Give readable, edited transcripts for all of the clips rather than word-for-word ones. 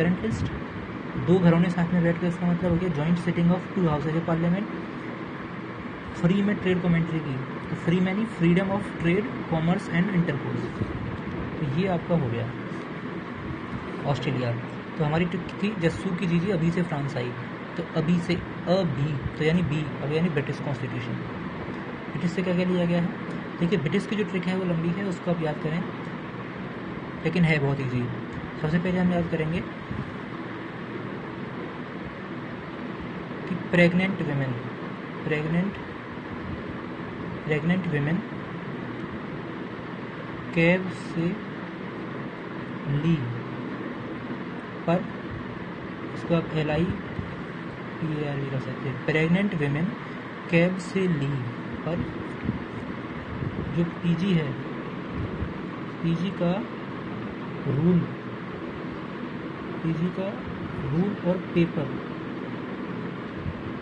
Current list, दो घरों ने साथ में बैठ कर, इसका मतलब हो गया joint sitting of to houses of parliament. Free में ट्रेड कमेंट्री की, तो free many freedom of trade, commerce and intercourse. तो ये आपका हो गया ऑस्ट्रेलिया। तो हमारी ट्रिक थी जस्सू की जीजी अभी से फ्रांस आई, तो अभी से अभी, तो यानी बी, अब यानी ब्रिटिश कॉन्स्टिट्यूशन। ब्रिटिश से क्या क्या लिया गया है? देखिए ब्रिटिश की जो ट्रिक है वो लंबी है, उसको आप याद करें, लेकिन है बहुत ईजी। सबसे पहले हम याद करेंगे कि प्रेग्नेंट विमेन कैब से ली पर, इसको आप LIPAR भी कर सकते हैं। प्रेग्नेंट विमेन कैब से ली पर जो PG है, PG का रूल और पेपर,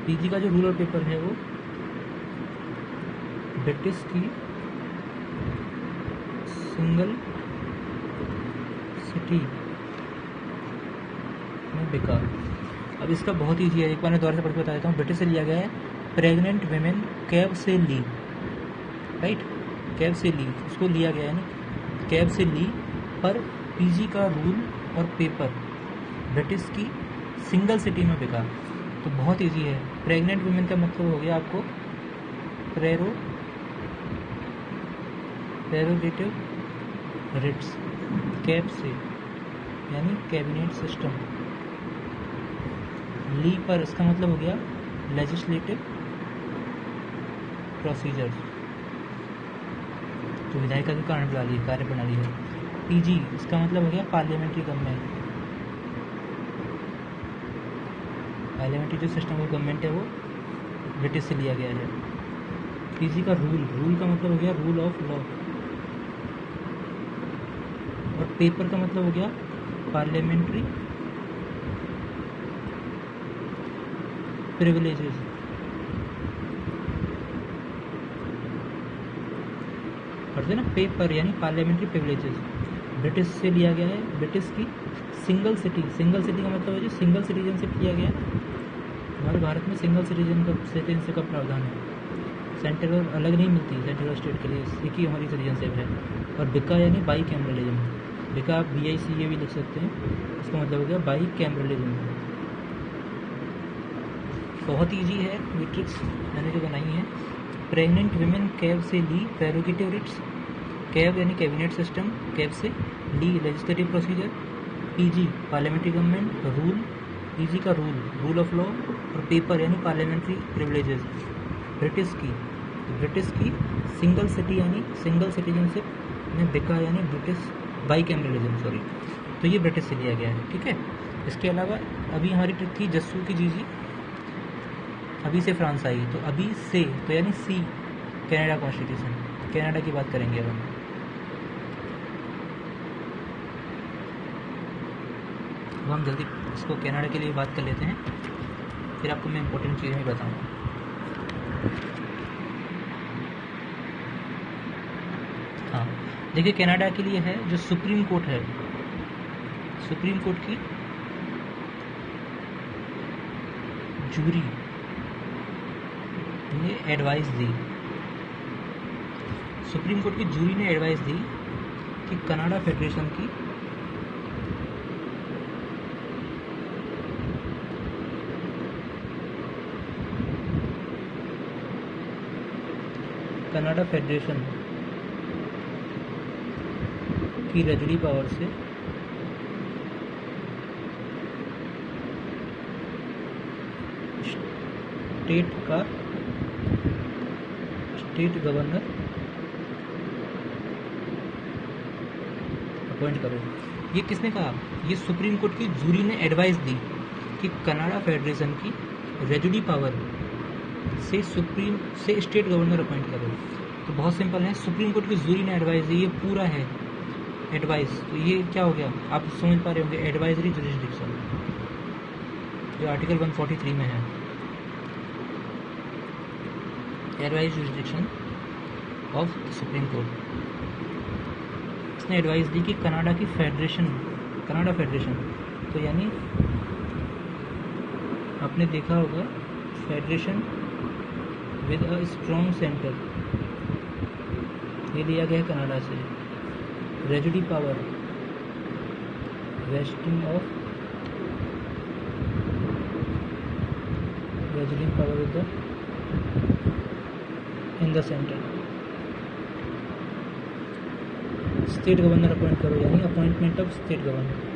PG का जो रूल और पेपर है वो ब्रिटिश की सिंगल सिटी में बिका। अब इसका बहुत ईजी है, एक बार मैं दोबारा से पढ़ के बता देता हूँ। ब्रिटिश से लिया गया है प्रेग्नेंट विमेन कैब से ली, राइट, कैब से ली, उसको लिया गया है ना, कैब से ली पर PG का रूल और पेपर ब्रिटिश की सिंगल सिटी में बिका। तो बहुत इजी है। प्रेग्नेंट वुमेन का मतलब हो गया आपको प्रेरोगेटिव रिट्स, कैब से यानी कैबिनेट सिस्टम, ली पर इसका मतलब हो गया लेजिस्लेटिव प्रोसीजर, तो विधायिका की कार्य प्रणाली है। PG इसका मतलब हो गया पार्लियामेंट्री गवर्नमेंट, पार्लियामेंट्री जो सिस्टम ऑफ गवर्नमेंट है वो ब्रिटिश से लिया गया है। PG का रूल का मतलब हो गया रूल ऑफ लॉ, और पेपर का मतलब हो गया पार्लियामेंट्री प्रिविलेजेस। पढ़ते ना, पेपर यानी पार्लियामेंट्री प्रिविलेजेस, ब्रिटिश से लिया गया है। ब्रिटिश की सिंगल सिटी का मतलब है जो सिंगल सिटीजनशिप किया गया है। हमारे भारत में सिंगल सिटीजनशिप का प्रावधान है, सेंट्रल और अलग नहीं मिलती, सेंट्रल और स्टेट के लिए एक ही हमारी सिटीजनशिप है। और बिका यानी बाई कैमरलिज्म, बिका आप BICA भी लिख सकते हैं, इसका मतलब हो गया बाई कैमरलिज्म। बहुत ईजी है ये ट्रिक्स मैंने जो बनाई है। प्रेग्नेंट विमेन कैब से ली प्रेरोगेटिव रिट्स, कैब यानी कैबिनेट सिस्टम, कैब से ली legislative procedure, PG parliamentary government, rule PG का रूल ऑफ लॉ, और पेपर यानी पार्लियामेंट्री प्रिविलेजेस ब्रिटिश की सिंगल सिटी यानी सिंगल सिटीजनशिप में बिका यानी ब्रिटिश बाई कैमरलिज्म, सॉरी। तो ये ब्रिटिश से लिया गया है, ठीक है। इसके अलावा अभी हमारी ट्रिक थी जस्सू की जीजी अभी से फ्रांस आई, तो अभी से तो यानी C कनाडा कॉन्स्टिट्यूशन, कनाडा की बात करेंगे अब हम। अब हम जल्दी इसको कनाडा के लिए बात कर लेते हैं, फिर आपको मैं इंपॉर्टेंट चीज़ें भी बताऊंगा। हाँ देखिए, कनाडा के लिए है जो सुप्रीम कोर्ट है, सुप्रीम कोर्ट की जूरी ने एडवाइस दी, सुप्रीम कोर्ट की जूरी ने एडवाइस दी कि कनाडा फेडरेशन की रेजुडी पावर से स्टेट गवर्नर अपॉइंट करो। ये किसने कहा? ये सुप्रीम कोर्ट की जूरी ने एडवाइस दी कि कनाडा फेडरेशन की रेजुडी पावर से स्टेट गवर्नर अपॉइंट करो। तो बहुत सिंपल है, सुप्रीम कोर्ट की जूरी ने एडवाइस दी, ये पूरा है एडवाइस। तो ये क्या हो गया, आप समझ पा रहे होंगे, एडवाइजरी जुरिस्डिक्शन जो आर्टिकल 143 में है, advise jurisdiction of supreme court. इसने एडवाइस दी कि कनाडा फेडरेशन तो यानी आपने देखा होगा federation with a strong centre, ये लिया गया है कनाडा से। Residuary power, vesting of residing power within the centre. State governor appoint करो, यानी appointment of state governor.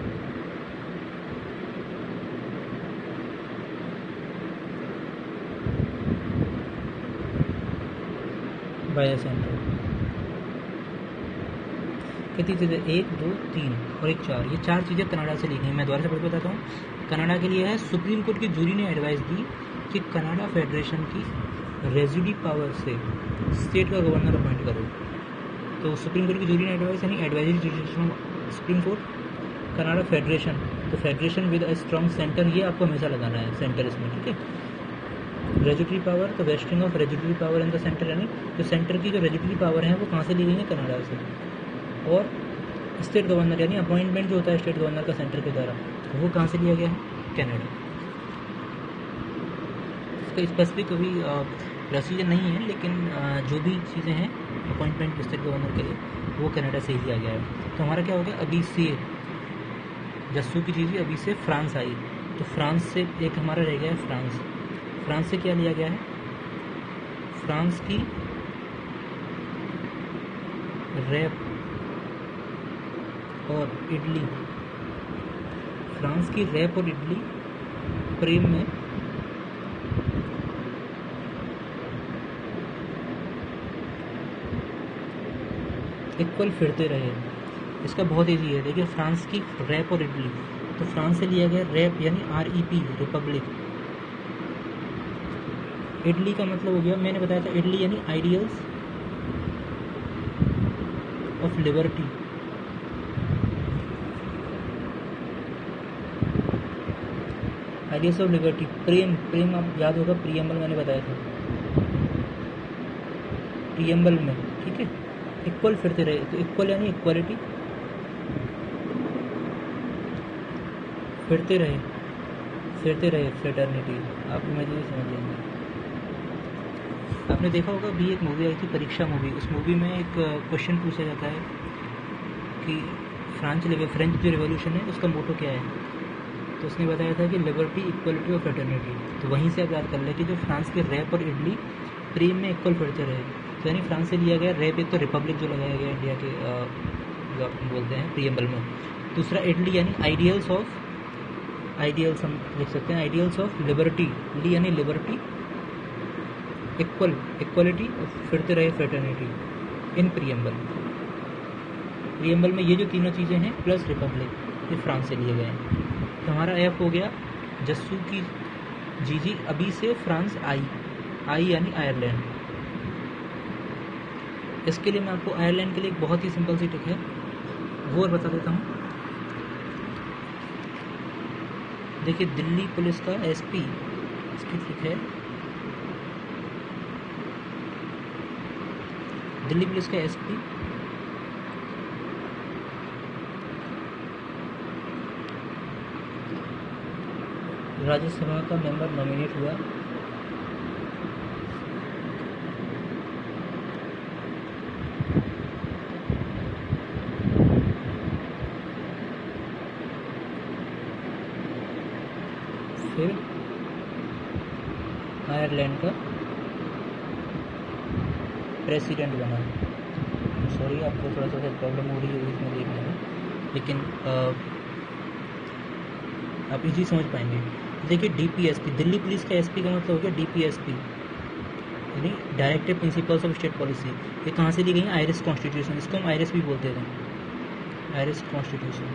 By centre. कितनी चीज़ें, 1 2 3 और एक 4, ये 4 चीज़ें कनाडा से ली गई। मैं दोबारा से पढ़ बताता हूँ। कनाडा के लिए है, सुप्रीम कोर्ट की जूरी ने एडवाइस दी कि कनाडा फेडरेशन की रेजिडी पावर से स्टेट का गवर्नर अपॉइंट करो। तो सुप्रीम कोर्ट की जूरी ने एडवाइस, यानी advisory decision supreme court, Canada federation, तो federation with a strong centre, ये आपको हमेशा लगाना है सेंटर इसमें, ठीक है। रेजिडरी पावर, तो vesting of residuary power in the centre, यानी जो सेंटर की जो रेजिडरी पावर है वो कहाँ से ली गई है, कनाडा से। और स्टेट गवर्नर, यानी अपॉइंटमेंट जो होता है स्टेट गवर्नर का सेंटर के द्वारा, वो कहाँ से लिया गया है, कनाडा। इसका स्पेसिफिक अभी प्रोसीजर नहीं है, लेकिन जो भी चीज़ें हैं अपॉइंटमेंट स्टेट गवर्नर के लिए, वो कनाडा से ही लिया गया है। तो हमारा क्या हो गया, अभी से जस्सू की चीज़ अभी से फ्रांस आई, तो फ्रांस से एक हमारा रह गया है फ्रांस। फ्रांस से क्या लिया गया है, फ्रांस की रैप और इडली, फ्रांस की रैप और इडली प्रेम में इक्वल फिरते रहे। इसका बहुत ईजी है, देखिए फ्रांस की रैप और इडली, तो फ्रांस से लिया गया रैप यानी REP रिपब्लिक। इडली का मतलब हो गया, मैंने बताया था इडली यानी ideals of liberty. Ideals of liberty, प्रेम, प्रेम आप याद होगा प्रियम्बल मैंने बताया था, प्रियम्बल में, ठीक है। इक्वल फिरते रहे, तो इक्वल यानी इक्वालिटी, फिरते रहे, फिरते रहे फ्रेटर्निटी, आप इमेजिन समझ लेंगे। आपने देखा होगा भी एक मूवी आई थी परीक्षा मूवी, उस मूवी में एक क्वेश्चन पूछा जाता है कि फ्रेंच जो रिवॉल्यूशन है उसका मोटो क्या है, तो उसने बताया था कि लिबर्टी, इक्वलिटी और फ्रेटर्निटी। तो वहीं से आप याद कर लें कि जो फ्रांस के रैप और इडली प्रेम में इक्वल फिरते रहे, तो यानी फ्रांस से लिया गया रैप, एक तो रिपब्लिक जो लगाया गया इंडिया के जो आप बोलते हैं प्रियम्बल में, दूसरा इडली यानी आइडियल्स ऑफ, आइडियल्स हम लिख सकते हैं आइडियल्स ऑफ लिबर्टी, ली यानी लिबर्टी, इक्वल इक्वलिटी, फिरते रहे फ्रेटर्निटी इन प्रियम्बल। प्रियम्बल में ये जो तीनों चीज़ें हैं प्लस रिपब्लिक, ये फ्रांस से लिए गए हैं। तो हमारा एफ हो गया जस्सू की जी अभी से फ्रांस आई यानी आयरलैंड। इसके लिए मैं आपको आयरलैंड के लिए एक बहुत ही सिंपल सी ट्रिक है वो और बता देता हूँ। देखिए दिल्ली पुलिस का SP, इसकी ट्रिक है, दिल्ली पुलिस का SP राज्यसभा का मेंबर नॉमिनेट हुआ, फिर आयरलैंड का प्रेसिडेंट बना। सॉरी आपको थोड़ा सा प्रॉब्लम हो रही है इसमें देखने में, लेकिन आप इजी समझ पाएंगे। देखिए DPSP, दिल्ली पुलिस का SP का मतलब हो गया DPSP यानी directive principles of state policy. ये कहाँ से ली गई है, आयरिश कॉन्स्टिट्यूशन, इसको हम आयरिश भी बोलते थे, आयरिश कॉन्स्टिट्यूशन।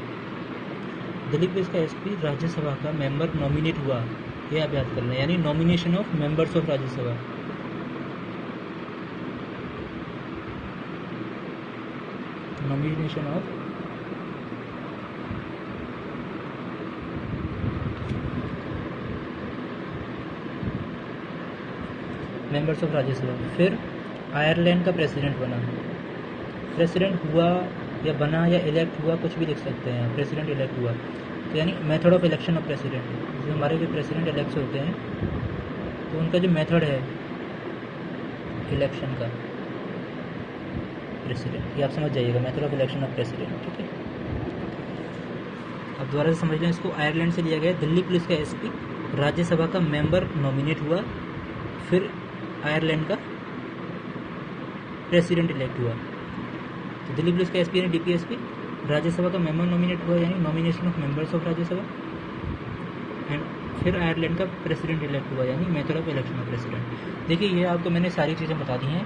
दिल्ली पुलिस का SP राज्यसभा का मेंबर नॉमिनेट हुआ, ये आप याद कर लें, यानी nomination of members of Rajya Sabha. Nomination of members of Rajya Sabha. फिर आयरलैंड का प्रेसिडेंट बना, प्रेसिडेंट हुआ या बना या इलेक्ट हुआ, कुछ भी लिख सकते हैं, प्रेसिडेंट इलेक्ट हुआ। तो तो यानी method of election of president, जो हमारे जो प्रेसिडेंट इलेक्ट होते हैं तो उनका जो मेथड है इलेक्शन का प्रेसिडेंट, ये आप समझ जाइएगा, method of election of president. ठीक है, अब दोबारा से समझ लें इसको। आयरलैंड से लिया गया, दिल्ली पुलिस का एसपी राज्यसभा का मेंबर नॉमिनेट हुआ, फिर आयरलैंड का प्रेसिडेंट इलेक्ट हुआ। तो दिल्ली पुलिस का एसपी यानी डीपीएसपी, राज्यसभा का मेंबर नॉमिनेट हुआ यानी nomination of members of Rajya Sabha, and फिर आयरलैंड का प्रेसिडेंट इलेक्ट हुआ यानी method of election of president. देखिए ये आपको मैंने सारी चीज़ें बता दी हैं,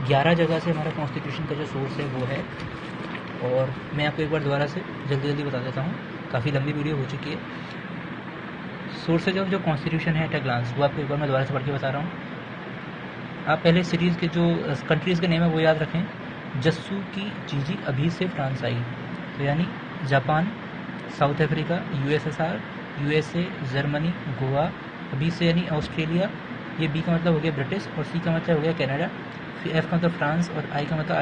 11 जगह से हमारा कॉन्स्टिट्यूशन का जो सोर्स है वो है, और मैं आपको एक बार दोबारा से जल्दी बता देता हूँ, काफ़ी लंबी वीडियो हो चुकी है। सोर्सेज ऑफ जो कॉन्स्टिट्यूशन है एट अ ग्लांस, वो आपको एक बार मैं दोबारा से पढ़ के बता रहा हूँ। आप पहले सीरीज़ के जो कंट्रीज़ के नेम है वो याद रखें। जस्सू की जीजी अभी से फ्रांस आई, तो यानी Japan, south Africa, USSR, USA, Germany, Goa, अभी से यानी ऑस्ट्रेलिया, ये बी का मतलब हो गया ब्रिटिश, और सी का मतलब हो गया कनाडा, फिर एफ का मतलब फ्रांस, और आई का मतलब